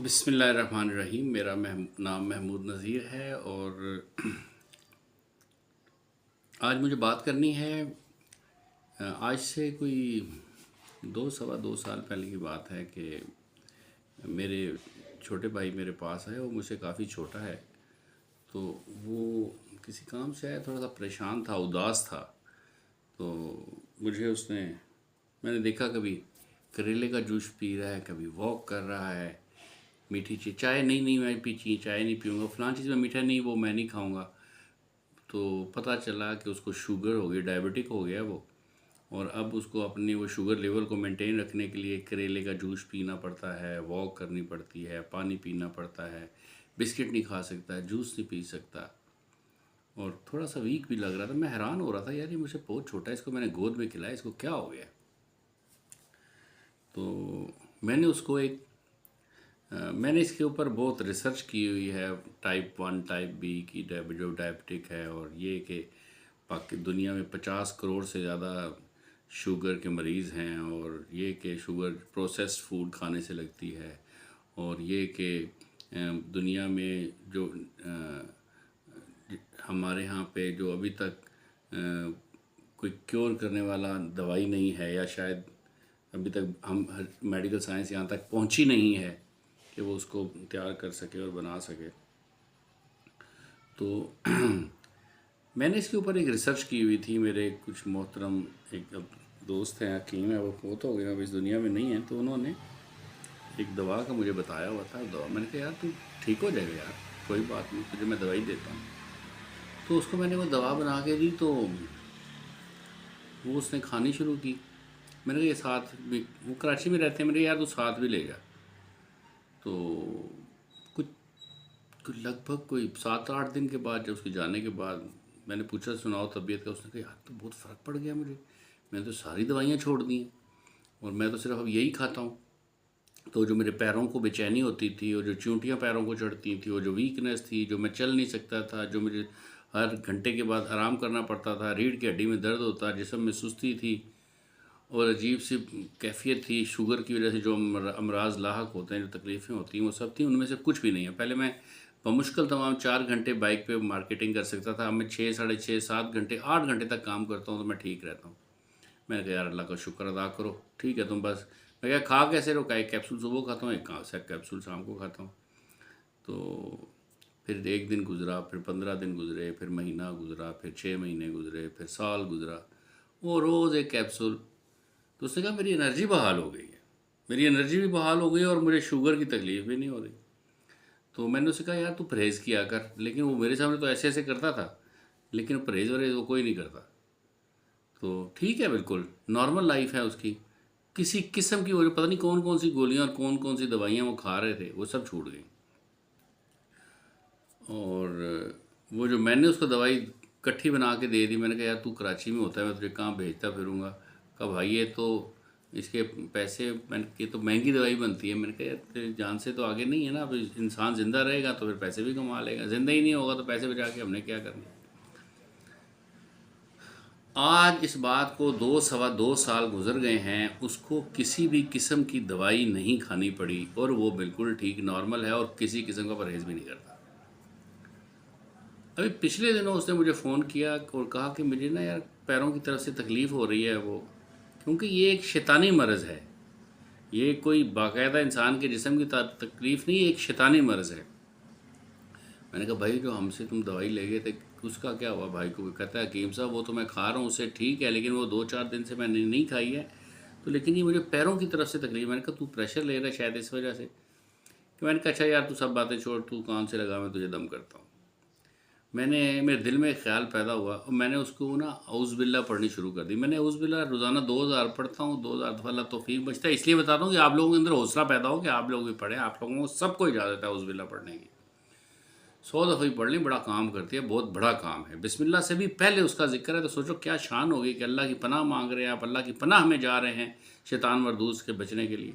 बिस्मिल्लाहिर्रहमानिर्रहीम। मेरा नाम महमूद नज़ीर है और आज मुझे बात करनी है। आज से कोई दो सवा दो साल पहले की बात है कि मेरे छोटे भाई मेरे पास है। वो मुझसे काफ़ी छोटा है, तो वो किसी काम से आया, थोड़ा सा परेशान था, उदास था। तो मुझे उसने मैंने देखा कभी करेले का जूस पी रहा है, कभी वॉक कर रहा है, मीठी चीज़, चाय नहीं नहीं मैं पी चाय नहीं पीऊँगा, फलां चीज़ में मीठा नहीं, वो मैं नहीं खाऊँगा। तो पता चला कि उसको शुगर हो गई, डायबिटिक हो गया वो। और अब उसको अपनी वो शुगर लेवल को मेंटेन रखने के लिए करेले का जूस पीना पड़ता है, वॉक करनी पड़ती है, पानी पीना पड़ता है, बिस्किट नहीं खा सकता है, जूस नहीं पी सकता। और थोड़ा सा वीक भी लग रहा था। मैं हैरान हो रहा था, यार ये मुझसे बहुत छोटा है, इसको मैंने गोद में खिलाया, इसको क्या हो गया। तो मैंने उसको मैंने इसके ऊपर बहुत रिसर्च की हुई है, टाइप 1 टाइप बी की जो डायबिटिक है, और ये कि बाकी दुनिया में 50 करोड़ से ज़्यादा शुगर के मरीज़ हैं, और ये कि शुगर प्रोसेस्ड फूड खाने से लगती है, और ये कि दुनिया में जो हमारे यहाँ पे जो अभी तक कोई क्योर करने वाला दवाई नहीं है, या शायद अभी तक हम मेडिकल साइंस यहाँ तक पहुँची नहीं है कि वो उसको तैयार कर सके और बना सके। तो मैंने इसके ऊपर एक रिसर्च की हुई थी। मेरे कुछ मोहतरम एक अब दोस्त हैं, हकीम है, वो बहुत हो गए, अब इस दुनिया में नहीं है, तो उन्होंने एक दवा का मुझे बताया हुआ था। दवा मैंने कहा यार तू ठीक हो जाएगा यार, कोई बात नहीं, तुझे मैं दवाई देता हूँ। तो उसको मैंने वो दवा बना के दी, तो वो उसने खानी शुरू की। मैंने कहा ये साथ भी, वो कराची में रहते हैं, मैंने कहा यार तू साथ भी ले जा। तो कुछ कुछ लगभग कोई 7-8 दिन के बाद, जब उसके जाने के बाद मैंने पूछा सुनाओ तबीयत का, उसने कहा यार तो बहुत फ़र्क पड़ गया मुझे, मैंने तो सारी दवाइयाँ छोड़ दी हैं और मैं तो सिर्फ अब यही खाता हूँ। तो जो मेरे पैरों को बेचैनी होती थी, और जो चूंटियाँ पैरों को चढ़ती थी, और जो वीकनेस थी, जो मैं चल नहीं सकता था, जो मुझे हर घंटे के बाद आराम करना पड़ता था, रीढ़ की हड्डी में दर्द होता, जिस्म में सुस्ती थी, और अजीब सी कैफियत थी शुगर की वजह से, जो अमराज लाहक होते हैं, जो तकलीफ़ें होती हैं, वो सब थी। उनमें से कुछ भी नहीं है। पहले मैं बमुश्किल तमाम 4 घंटे बाइक पे मार्केटिंग कर सकता था, अब मैं 6, साढ़े 6, 7 घंटे, 8 घंटे तक काम करता हूँ, तो मैं ठीक रहता हूँ। मैंने कहा यार अल्लाह का शुक्र अदा करो, ठीक है तुम बस। मैं क्या खा कैसे रहो, एक कैप्सूल सुबह खाता हूँ, एक कैप्सूल शाम को खाता हूँ। तो फिर एक दिन गुजरा, फिर 15 दिन गुजरे, फिर महीना गुजरा, फिर 6 महीने गुजरे, फिर साल गुजरा, वो रोज़ एक कैप्सूल। तो उसने कहा मेरी एनर्जी बहाल हो गई है, मेरी एनर्जी भी बहाल हो गई है, और मुझे शुगर की तकलीफ़ भी नहीं हो रही। तो मैंने उससे कहा यार तू परहेज़ किया कर, लेकिन वो मेरे सामने तो ऐसे ऐसे करता था, लेकिन परहेज़ वरहेज़ वो कोई नहीं करता। तो ठीक है, बिल्कुल नॉर्मल लाइफ है उसकी। किसी किस्म की वो जो पता नहीं कौन कौन सी गोलियां और कौन कौन सी दवाइयाँ वो खा रहे थे, वो सब छूट गई। और वो जो मैंने उसको दवाई इकट्ठी बना के दे दी, मैंने कहा यार तू कराची में होता है, मैं तुझे कहाँ भेजता फिरूँगा। कहा भाई ये तो इसके पैसे, मैंने ये तो महंगी दवाई बनती है। मैंने कहा यार तेरी जान से तो आगे नहीं है ना। अब इंसान ज़िंदा रहेगा तो फिर पैसे भी कमा लेगा, ज़िंदा ही नहीं होगा तो पैसे बचा के हमने क्या करना। आज इस बात को 2 सवा 2 साल गुजर गए हैं, उसको किसी भी किस्म की दवाई नहीं खानी पड़ी, और वो बिल्कुल ठीक नॉर्मल है, और किसी किस्म का परहेज़ भी नहीं करता। अभी पिछले दिनों उसने मुझे फ़ोन किया और कहा कि मुझे ना यार पैरों की तरफ से तकलीफ़ हो रही है, वो क्योंकि ये एक शैतानी मर्ज़ है। ये कोई बाकायदा इंसान के जिस्म की तकलीफ़ नहीं, एक शैतानी मर्ज़ है। मैंने कहा भाई जो हमसे तुम दवाई ले गए थे उसका क्या हुआ भाई को। कहता है हकीम साहब वो तो मैं खा रहा हूँ, उससे ठीक है, लेकिन वो 2-4 दिन से मैंने नहीं खाई है, तो लेकिन ये मुझे पैरों की तरफ से तकलीफ। मैंने कहा तू प्रेशर ले रहा है शायद इस वजह से। कि मैंने कहा अच्छा यार तू सब बातें छोड़, तू काम से लगा, मैं तुझे दम करता हूँ। मेरे दिल में एक ख्याल पैदा हुआ, और मैंने उसको ना औज़ बिल्ला पढ़नी शुरू कर दी। मैंने औज़ बिल्ला रोज़ाना 2000 पढ़ता हूँ, 2000 दफ़ा अल्लाह तौफीक बचता है। इसलिए बताता हूँ कि आप लोगों के अंदर हौसला पैदा हो कि आप लोग भी पढ़ें। आप लोगों को सबको इजाज़त है औज़ बिल्ला पढ़ने की। 100 दफ़ा ही पढ़ लें, बड़ा काम करती है, बहुत बड़ा काम है। बिस्मिल्लाह से भी पहले उसका जिक्र है, तो सोचो क्या शान होगी कि अल्लाह की पनाह मांग रहे हैं आप, अल्लाह की पनाह में जा रहे हैं शैतान मरदूस के बचने के लिए।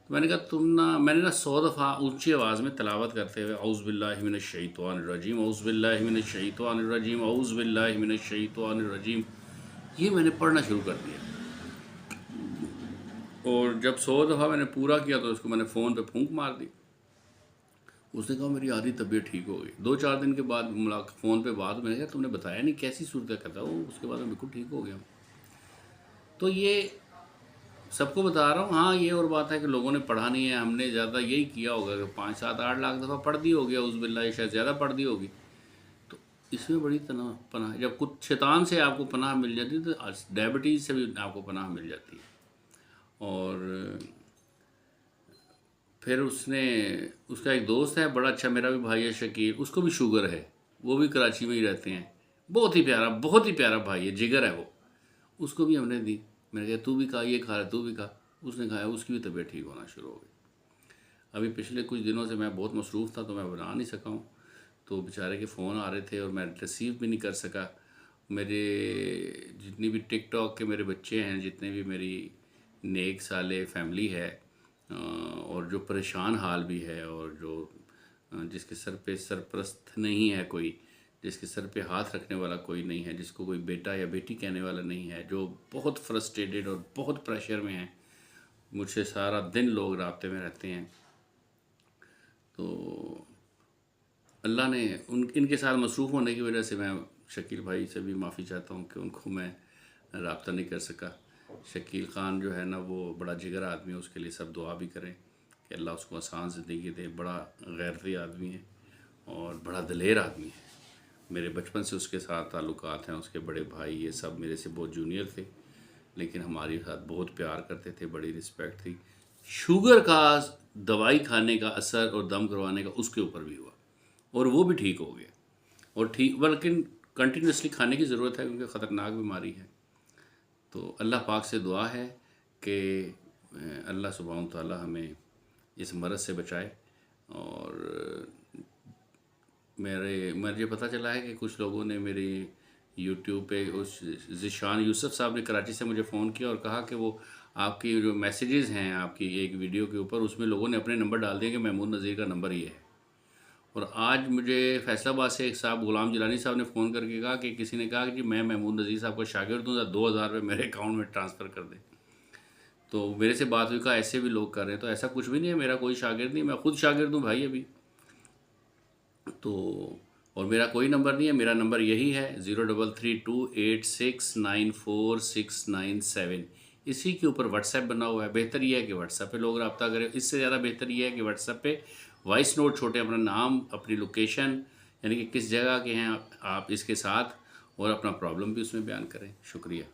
तो मैंने कहा मैंने ना 100 दफ़ा ऊंची आवाज़ में तलावत करते हुए औज़ बिल्लाहि मिनश शैतानिर रजीम, औज़ बिल्लाहि मिनश शैतानिर रजीम, औज़ बिल्लाहि मिनश शैतानिर रजीम, ये मैंने पढ़ना शुरू कर दिया। और जब 100 दफ़ा मैंने पूरा किया तो उसको मैंने फ़ोन पे फूंक मार दी। उसने कहा मेरी आधी तबीयत ठीक हो गई। 2-4 दिन के बाद मुलाकात फ़ोन पे बात, मैंने कहा तुमने बताया नहीं कैसी सूरत है? कहता वो उसके बाद मैं बिल्कुल ठीक हो गया हूँ। तो ये सबको बता रहा हूँ। हाँ, ये और बात है कि लोगों ने पढ़ा नहीं है, हमने ज़्यादा यही किया होगा कि 5-7-8 लाख दफ़ा पढ़ दी होगी, औज़ुबिल्लाह, या शायद ज़्यादा पढ़ दी होगी। तो इसमें बड़ी पनाह, जब कुछ शैतान से आपको पनाह मिल जाती है तो डायबिटीज़ से भी आपको पनाह मिल जाती है। और फिर उसका एक दोस्त है बड़ा अच्छा, मेरा भी भाई है शकील, उसको भी शुगर है, वो भी कराची में ही रहते हैं। बहुत ही प्यारा भाई है, जिगर है वो। उसको भी हमने दी। मैंने कहा तू भी खा, ये खा, तू भी खा। उसने खाया, उसकी भी तबीयत ठीक होना शुरू हो गई। अभी पिछले कुछ दिनों से मैं बहुत मसरूफ़ था तो मैं बना नहीं सका हूँ, तो बेचारे के फ़ोन आ रहे थे और मैं रिसीव भी नहीं कर सका। मेरे जितनी भी टिकटॉक के मेरे बच्चे हैं, जितने भी मेरी नेक साले फैमिली है, और जो परेशान हाल भी है, और जो जिसके सर पे सरपरस्त नहीं है कोई, जिसके सर पे हाथ रखने वाला कोई नहीं है, जिसको कोई बेटा या बेटी कहने वाला नहीं है, जो बहुत फ्रस्ट्रेटेड और बहुत प्रेशर में है। मुझसे सारा दिन लोग राब्ते में रहते हैं। तो अल्लाह ने इनके साथ मसरूफ़ होने की वजह से मैं शकील भाई से भी माफ़ी चाहता हूँ कि उनको मैं रब्ता नहीं कर सका। शकील ख़ान जो है ना, वो बड़ा जिगर आदमी है, उसके लिए सब दुआ भी करें कि अल्लाह उसको आसान ज़िंदगी दे। बड़ा गैरती आदमी है और बड़ा दिलेर आदमी है। मेरे बचपन से उसके साथ ताल्लुकात हैं। उसके बड़े भाई ये सब मेरे से बहुत जूनियर थे, लेकिन हमारे साथ बहुत प्यार करते थे, बड़ी रिस्पेक्ट थी। शुगर का दवाई खाने का असर और दम करवाने का उसके ऊपर भी हुआ, और वो भी ठीक हो गया। और ठीक, बल्कि कंटिन्यूसली खाने की ज़रूरत है क्योंकि ख़तरनाक बीमारी है। तो अल्लाह पाक से दुआ है कि अल्लाह सुब्हान तआला हमें इस मरज़ से बचाए। और मुझे पता चला है कि कुछ लोगों ने मेरी यूट्यूब पे, उस ज़िशान यूसुफ़ साहब ने कराची से मुझे फ़ोन किया और कहा कि वो आपकी जो मैसेजेस हैं आपकी एक वीडियो के ऊपर, उसमें लोगों ने अपने नंबर डाल दिए कि महमूद नज़ीर का नंबर ये है। और आज मुझे फैसलाबाद से एक साहब गुलाम जिलानी साहब ने फ़ोन करके कहा कि किसी ने कहा कि मैं महमूद नज़ीर साहब का शागिर्द हूँ, 2000 रुपये मेरे अकाउंट में ट्रांसफ़र कर दें। तो मेरे से बात हुई, कहा ऐसे भी लोग कर रहे हैं। तो ऐसा कुछ भी नहीं है, मेरा कोई शागिर्द नहीं, मैं खुद शागिर्द हूँ भाई अभी। तो और मेरा कोई नंबर नहीं है, मेरा नंबर यही है 0332869469 इसी के ऊपर व्हाट्सएप बना हुआ है। बेहतर यह है कि व्हाट्सएप पे लोग रब्ता करें। इससे ज़्यादा बेहतर यह है कि व्हाट्सएप पे वॉइस नोट छोड़ें, अपना नाम, अपनी लोकेशन, यानी कि किस जगह के हैं आप इसके साथ, और अपना प्रॉब्लम भी उसमें बयान करें। शुक्रिया।